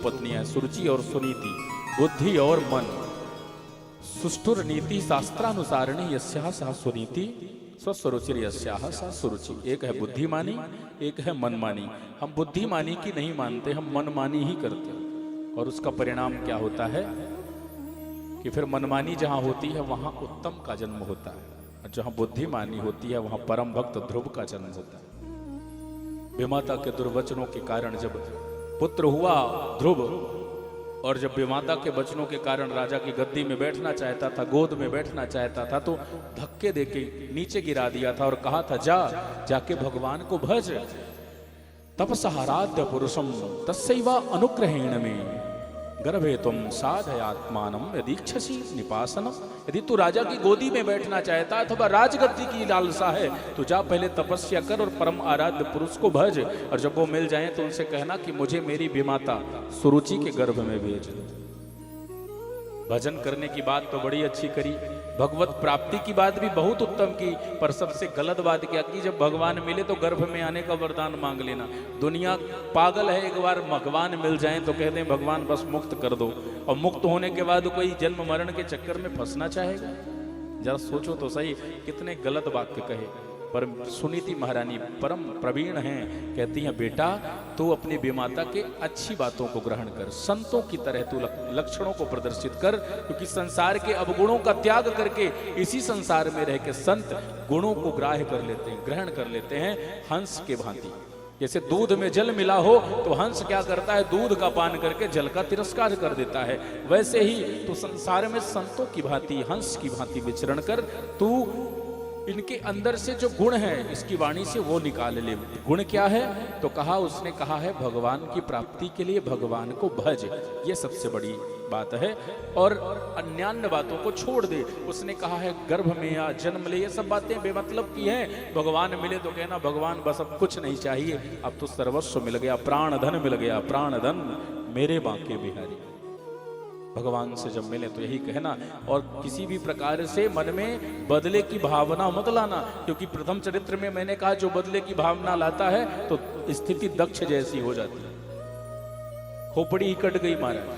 पत्नियां सुरुचि और सुनीति, बुद्धि और मन। सुष्ठुर नीति शास्त्रानुसारिणी यस्याः सा सुनीति स्वस्वरुचिर यस्याः सा सुरुचि। एक है बुद्धिमानी, एक है मनमानी। हम बुद्धिमानी की नहीं मानते, हम मनमानी ही करते हैं। और उसका परिणाम क्या होता है कि फिर मनमानी जहां होती है वहां उत्तम का जन्म होता है, और जहां बुद्धिमानी होती है वहां परम भक्त ध्रुव का जन्म होता है। विमाता के दुर्वचनों के कारण जब पुत्र हुआ ध्रुव, और जब विमाता के वचनों के कारण राजा की गद्दी में बैठना चाहता था, गोद में बैठना चाहता था, तो धक्के देके नीचे गिरा दिया था और कहा था जाके भगवान को भज। तपसहाराध्य पुरुषम तस्सैवा अनुग्रहेण में गर्भे तुम साधयात्मानम यदीक्षसी निपासनम। यदि तू राजा की गोदी में बैठना चाहता है अथवा राजगद्दी की लालसा है तो जा पहले तपस्या कर और परम आराध्य पुरुष को भज, और जब वो मिल जाए तो उनसे कहना कि मुझे मेरी विमाता सुरुचि के गर्भ में भेज दो। भजन करने की बात तो बड़ी अच्छी करी, भगवत प्राप्ति की बात भी बहुत उत्तम की, पर सबसे गलत बात क्या की, जब भगवान मिले तो गर्भ में आने का वरदान मांग लेना। दुनिया पागल है, एक बार भगवान मिल जाए तो कहते हैं भगवान बस मुक्त कर दो, और मुक्त होने के बाद कोई जन्म मरण के चक्कर में फंसना चाहेगा। जरा सोचो तो सही, कितने गलत वाक्य कहे। पर सुनीति महारानी परम प्रवीण हैं, कहती हैं बेटा तू अपनी विमाता के अच्छी बातों को ग्रहण कर, संतों की तरह तू लक्षणों को प्रदर्शित कर, क्योंकि संसार के अवगुणों का त्याग करके इसी संसार में रह के संत गुणों को ग्राह्य कर लेते हैं, ग्रहण कर लेते हैं हंस के भांति। जैसे दूध में जल मिला हो तो हंस क्या करता है, दूध का पान करके जल का तिरस्कार कर देता है। वैसे ही तो संसार में संतों की भांति, हंस की भांति विचरण कर तू इनके अंदर से जो गुण है इसकी वाणी से वो निकाल ले। गुण क्या है तो कहा, उसने कहा है भगवान की प्राप्ति के लिए भगवान को भज, ये सबसे बड़ी बात है, और अन्यान्य बातों को छोड़ दे। उसने कहा है गर्भ में या जन्म ले, ये सब बातें बेमतलब की हैं। भगवान मिले तो कहना भगवान बस अब कुछ नहीं चाहिए, अब तो सर्वस्व मिल गया, प्राण धन मिल गया, प्राण धन मेरे बांके बिहारी। भगवान से जब मिले तो यही कहना, और किसी भी प्रकार से मन में बदले की भावना मत लाना, क्योंकि प्रथम चरित्र में मैंने कहा जो बदले की भावना लाता है तो स्थिति दक्ष जैसी हो जाती है। खोपड़ी ही कट गई महाराज।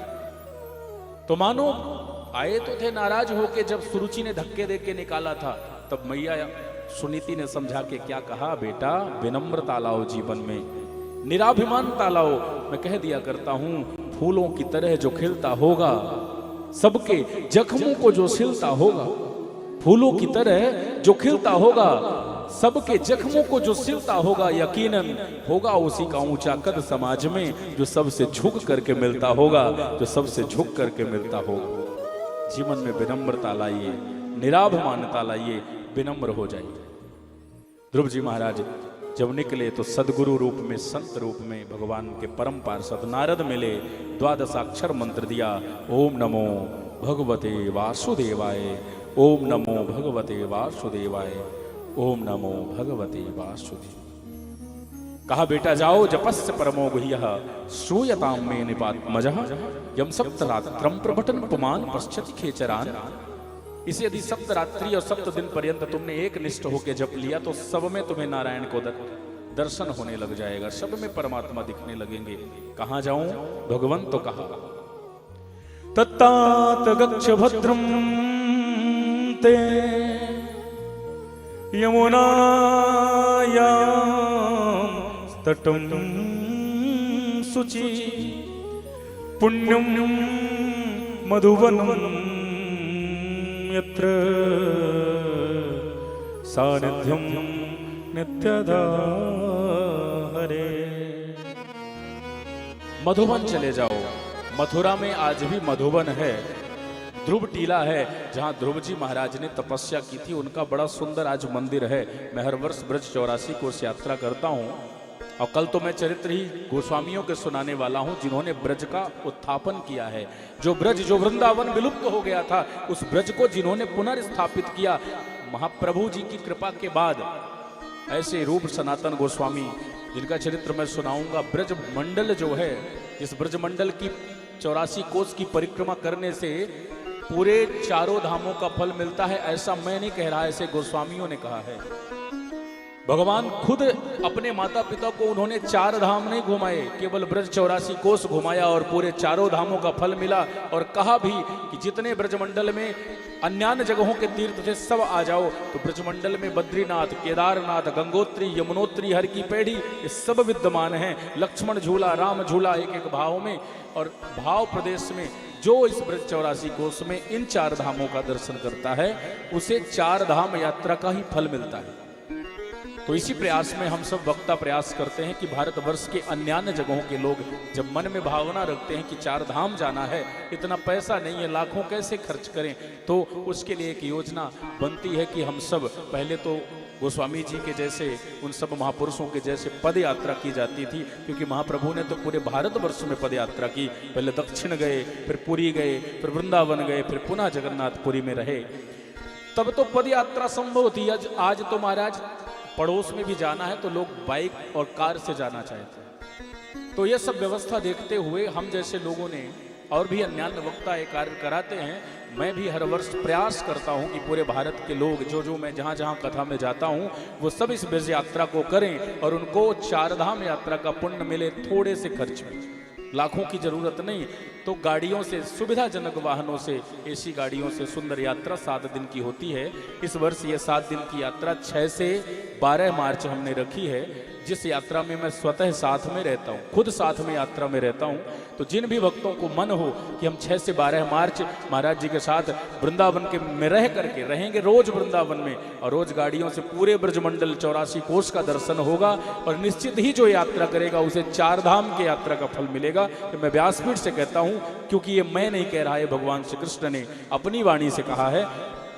तो मानो आए तो थे नाराज होके, जब सुरुचि ने धक्के दे के निकाला था तब मैया सुनीति ने समझा के क्या कहा, बेटा विनम्रता लाओ जीवन में, निराभिमानता लाओ। मैं कह दिया करता हूं फूलों की तरह जो खिलता होगा, सबके जख्मों को जो सिलता होगा, फूलों की तरह जो खिलता होगा, सबके जख्मों को जो सिलता होगा, यकीनन होगा उसी का ऊंचा कद समाज में, जो सबसे झुक करके मिलता होगा, जो सबसे झुक करके मिलता होगा। जीवन में विनम्रता लाइए, निराभिमानता लाइए, विनम्र हो जाइए। ध्रुव जी महाराज जब निकले तो सदगुरु रूप में, संत रूप में भगवान के परम पार्षद नारद मिले, 12 अक्षर मंत्र दिया, ओम नमो भगवते वासुदेवाय, ओम नमो भगवते वासुदेवाय, ओम नमो भगवते वासुदेव। कहा बेटा जाओ जपस्य परमो गुह्यः श्रूयताम मे निपात्मजः यम सप्तरात्रं प्रभटन पुमान पश्यति खेचरान। इसे यदि 7 रात्रि और 7 दिन पर्यंत तुमने एक निष्ठ होकर जप लिया तो सब में तुम्हें नारायण को दर्शन होने लग जाएगा, सब में परमात्मा दिखने लगेंगे। कहां जाऊं भगवान तो कहा, तत्तात गच्छ भद्रम ते यमुनायां तटं शुचि पुण्यम मधुवनम यत्र सानिध्यम नित्यदा हरे। मधुबन चले जाओ, मथुरा में आज भी मधुबन है, ध्रुव टीला है, जहां ध्रुव जी महाराज ने तपस्या की थी, उनका बड़ा सुंदर आज मंदिर है। मैं हर वर्ष ब्रज 84 को यात्रा करता हूं, और कल तो मैं चरित्र ही गोस्वामियों के सुनाने वाला हूं जिन्होंने ब्रज का उत्थापन किया है। जो ब्रज, जो वृंदावन विलुप्त हो गया था, उस ब्रज को जिन्होंने पुनर्स्थापित किया, महाप्रभु जी की कृपा के बाद ऐसे रूप सनातन गोस्वामी जिनका चरित्र मैं सुनाऊंगा। ब्रज मंडल जो है, इस ब्रज मंडल की 84 कोस की परिक्रमा करने से पूरे चारों धामों का फल मिलता है, ऐसा मैं नहीं कह रहा, ऐसे गोस्वामियों ने कहा है। भगवान खुद अपने माता पिता को उन्होंने 4 धाम नहीं घुमाए, केवल ब्रज 84 कोस घुमाया और पूरे 4 धामों का फल मिला। और कहा भी कि जितने ब्रजमंडल में अन्य जगहों के तीर्थ थे सब आ जाओ। तो ब्रजमंडल में बद्रीनाथ, केदारनाथ, गंगोत्री, यमुनोत्री, हर की पेढ़ी, ये सब विद्यमान हैं। लक्ष्मण झूला, राम झूला, एक एक भाव में। और भाव प्रदेश में जो इस ब्रज 84 कोस में इन 4 धामों का दर्शन करता है उसे 4 धाम यात्रा का ही फल मिलता है। तो इसी प्रयास में हम सब वक्ता प्रयास करते हैं कि भारतवर्ष के अन्य जगहों के लोग जब मन में भावना रखते हैं कि 4 धाम जाना है, इतना पैसा नहीं है, लाखों कैसे खर्च करें, तो उसके लिए एक योजना बनती है कि हम सब पहले तो गोस्वामी जी के जैसे, उन सब महापुरुषों के जैसे पद यात्रा की जाती थी, क्योंकि महाप्रभु ने तो पूरे भारतवर्ष में पद यात्रा की। पहले दक्षिण गए, फिर पुरी गए, फिर वृंदावन गए, फिर पुनः जगन्नाथपुरी में रहे, तब तो पद यात्रा संभव थी। आज तो महाराज पड़ोस में भी जाना है तो लोग बाइक और कार से जाना चाहते हैं। तो यह सब व्यवस्था देखते हुए हम जैसे लोगों ने और भी अन्य वक्ता ये कार्य कराते हैं। मैं भी हर वर्ष प्रयास करता हूं कि पूरे भारत के लोग जो मैं जहां जहां कथा में जाता हूं वो सब इस ब्रज यात्रा को करें और उनको 4 धाम यात्रा का पुण्य मिले थोड़े से खर्च में। लाखों की जरूरत नहीं, तो गाड़ियों से, सुविधाजनक वाहनों से, एसी गाड़ियों से सुंदर यात्रा 7 दिन की होती है। इस वर्ष ये 7 दिन की यात्रा 6 से 12 मार्च हमने रखी है, जिस यात्रा में मैं स्वतः साथ में रहता हूँ, खुद साथ में यात्रा में रहता हूँ। तो जिन भी भक्तों को मन हो कि हम 6 से 12 मार्च महाराज जी के साथ वृंदावन के में रह करके रहेंगे, रोज वृंदावन में, और रोज गाड़ियों से पूरे ब्रजमंडल 84 कोस का दर्शन होगा, और निश्चित ही जो यात्रा करेगा उसे 4 धाम के यात्रा का फल मिलेगा। तो मैं व्यासपीठ से कहता हूँ, क्योंकि ये मैं नहीं कह रहा है, भगवान श्री कृष्ण ने अपनी वाणी से कहा है।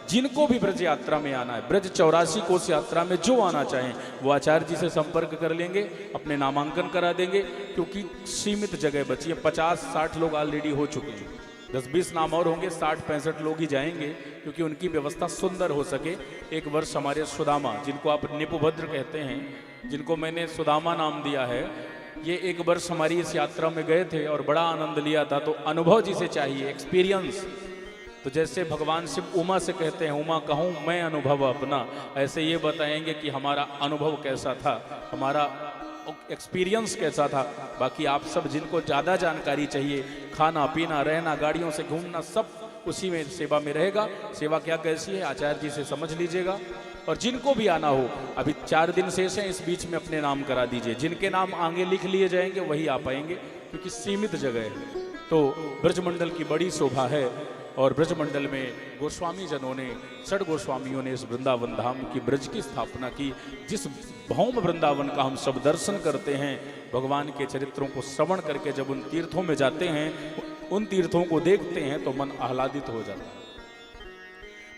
जिनको भी ब्रज यात्रा में आना है, ब्रज 84 कोस यात्रा में जो आना चाहें वो आचार्य जी से संपर्क कर लेंगे, अपने नामांकन करा देंगे, क्योंकि सीमित जगह बची है। 50-60 लोग ऑलरेडी हो चुके हैं, 10-20 नाम और होंगे, 60-65 लोग ही जाएंगे, क्योंकि उनकी व्यवस्था सुंदर हो सके। एक वर्ष हमारे सुदामा, जिनको आप निपुभद्र कहते हैं, जिनको मैंने सुदामा नाम दिया है, ये एक वर्ष हमारी इस यात्रा में गए थे और बड़ा आनंद लिया था। तो अनुभव जिसे चाहिए, एक्सपीरियंस, तो जैसे भगवान शिव उमा से कहते हैं, उमा कहूँ मैं अनुभव अपना, ऐसे ये बताएंगे कि हमारा अनुभव कैसा था, हमारा एक्सपीरियंस कैसा था। बाकी आप सब जिनको ज़्यादा जानकारी चाहिए, खाना पीना, रहना, गाड़ियों से घूमना, सब उसी में सेवा में रहेगा। सेवा क्या कैसी है आचार्य जी से समझ लीजिएगा। और जिनको भी आना हो, अभी 4 दिन शेष हैं, इस बीच में अपने नाम करा दीजिए। जिनके नाम आगे लिख लिए जाएंगे वही आ पाएंगे, क्योंकि सीमित जगह है। तो ब्रजमंडल की बड़ी शोभा है, और ब्रजमंडल में गोस्वामी जनों ने, 6 गोस्वामियों ने इस वृंदावन धाम की ब्रज की स्थापना की। जिस भौम वृंदावन का हम सब दर्शन करते हैं, भगवान के चरित्रों को श्रवण करके जब उन तीर्थों में जाते हैं, उन तीर्थों को देखते हैं तो मन आह्लादित हो जाता है।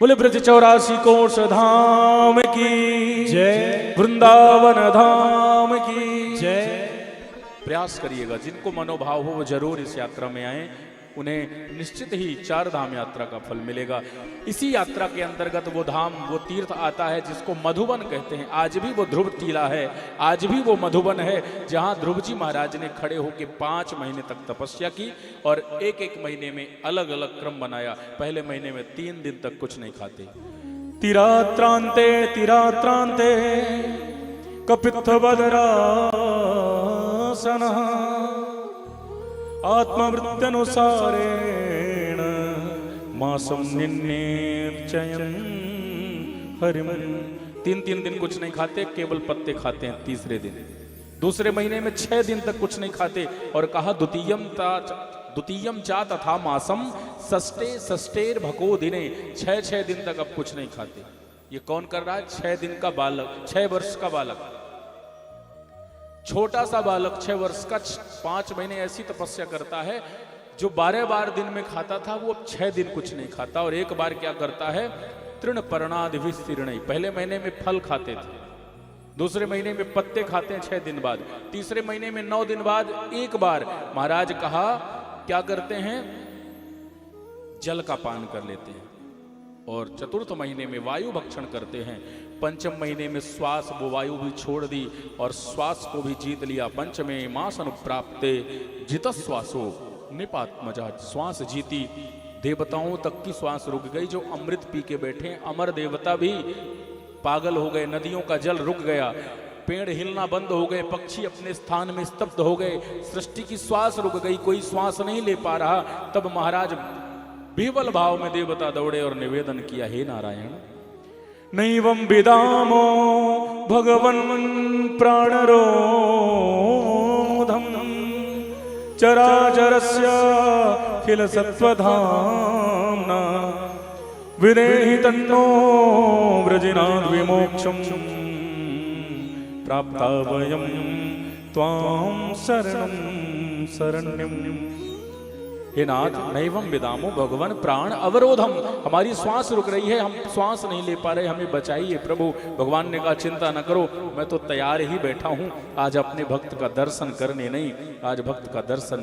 बोले ब्रज 84 कोस धाम की जय, वृंदावन धाम की जय। प्रयास करिएगा, जिनको मनोभाव हो वो जरूर इस यात्रा में आए, उन्हें निश्चित ही 4 धाम यात्रा का फल मिलेगा। इसी यात्रा के अंतर्गत वो धाम, वो तीर्थ आता है जिसको मधुबन कहते हैं। आज भी वो ध्रुव टीला है, आज भी वो मधुबन है, जहाँ ध्रुव जी महाराज ने खड़े होकर 5 महीने तक तपस्या की, और एक महीने में अलग अलग क्रम बनाया। पहले महीने में 3 दिन तक कुछ नहीं खाते। तिरात्रांते तिरात्रांते कपित्थ बदरासन आत्मवृत्त्यनुसारेण मासम निन्नेचयन हरिम। 3 दिन कुछ नहीं खाते, केवल पत्ते खाते हैं। तीसरे दिन, दूसरे महीने में 6 दिन तक कुछ नहीं खाते, और कहा द्वितीयम चा तथा मासम षष्ठेर भको दिने। 6 दिन तक अब कुछ नहीं खाते। ये कौन कर रहा है? 6 दिन का बालक, 6 वर्ष का बालक, छोटा सा बालक 6 वर्ष का 5 महीने ऐसी तपस्या करता है। जो 12 दिन में खाता था वो अब 6 दिन कुछ नहीं खाता। और एक बार क्या करता है? तृण पर्णादि विस्तीर्ण। पहले महीने में फल खाते थे, दूसरे महीने में पत्ते खाते हैं 6 दिन बाद, तीसरे महीने में 9 दिन बाद एक बार महाराज कहा क्या करते हैं? जल का पान कर लेते हैं। और चतुर्थ महीने में वायु भक्षण करते हैं। पंचम महीने में श्वास, वो वायु भी छोड़ दी और श्वास को भी जीत लिया। पंचमे मास अनुप्राप्ते जित श्वासो निपात्मजा। श्वास जीती, देवताओं तक की श्वास रुक गई। जो अमृत पी के बैठे, अमर देवता भी पागल हो गए, नदियों का जल रुक गया, पेड़ हिलना बंद हो गए, पक्षी अपने स्थान में स्तब्ध हो गए, सृष्टि की श्वास रुक गई, कोई श्वास नहीं ले पा रहा। तब महाराज विह्वल भाव में देवता दौड़े और निवेदन किया, हे नारायण, नैवं विदामो भगवन् प्राणरोधम् चराचरस्य किल सत्त्वधाम्ना विदेहि तन्नो व्रजिनाद् विमोक्षम् प्राप्ता वयं त्वां शरणं शरण्यम्। हे नाथ, नैवं विदामो भगवान प्राण अवरोधम, हमारी श्वास रुक रही है, हम श्वास नहीं ले पा रहे, हमें बचाइए प्रभु। भगवान ने कहा, चिंता न करो, मैं तो तैयार ही बैठा हूं आज अपने भक्त का दर्शन करने, नहीं आज भक्त का दर्शन,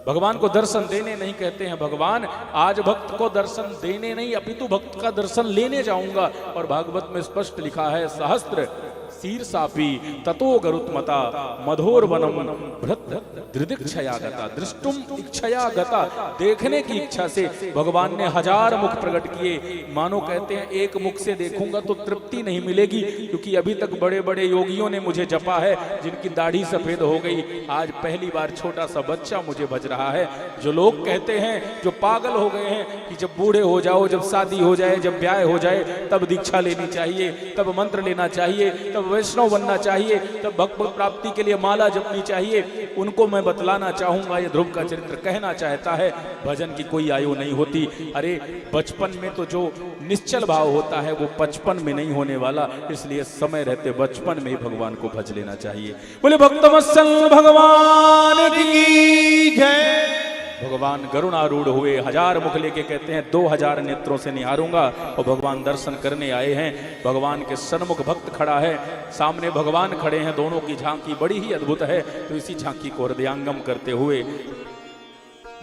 भगवान को दर्शन देने नहीं कहते हैं भगवान, आज भक्त को दर्शन देने नहीं अपितु भक्त का दर्शन लेने जाऊंगा। और भागवत में स्पष्ट लिखा है, सहस्त्र शीर्षापि ततो गरुत्मता मधोर वनम भृत दृदिक्षया गता, दृष्टुम इच्छया गता, देखने की इच्छा से भगवान ने 1000 मुख प्रकट किए। मानो कहते हैं एक मुख से देखूंगा तो तृप्ति नहीं मिलेगी, क्योंकि अभी तक बड़े बड़े योगियों ने मुझे जपा है, जिनकी दाढ़ी सफेद हो गई, आज पहली बार छोटा सा बच्चा मुझे भज रहा है। जो लोग कहते हैं, जो पागल हो गए हैं कि जब बूढ़े हो जाओ, जब शादी हो जाए, जब ब्याह हो जाए, तब दीक्षा लेनी चाहिए, तब मंत्र लेना चाहिए, तब वैष्णव बनना चाहिए, तब भगवत प्राप्ति के लिए माला जपनी चाहिए, उनको मैं बतलाना चाहूंगा, ये ध्रुव का चरित्र कहना चाहता है, भजन की कोई आयु नहीं होती। अरे बचपन में तो जो निश्चल भाव होता है वो 55 में नहीं होने वाला, इसलिए समय रहते बचपन में ही भगवान को भज लेना चाहिए। बोले भक्तवत्सल भगवान की जय। भगवान गरुणारूढ़ हुए, 1000 मुख लेके कहते हैं 2000 नेत्रों से निहारूंगा, और भगवान दर्शन करने आए हैं। भगवान के सन्मुख भक्त खड़ा है, सामने भगवान खड़े हैं, दोनों की झांकी बड़ी ही अद्भुत है। तो इसी झांकी को हृदयांगम करते हुए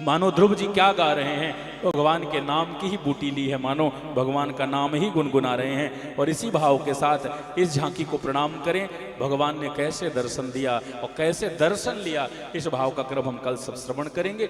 मानो ध्रुव जी क्या गा रहे हैं, भगवान के नाम की ही बूटी ली है, मानो भगवान का नाम ही गुनगुना रहे हैं। और इसी भाव के साथ इस झांकी को प्रणाम करें, भगवान ने कैसे दर्शन दिया और कैसे दर्शन लिया, इस भाव का क्रम हम कल सब श्रवण करेंगे।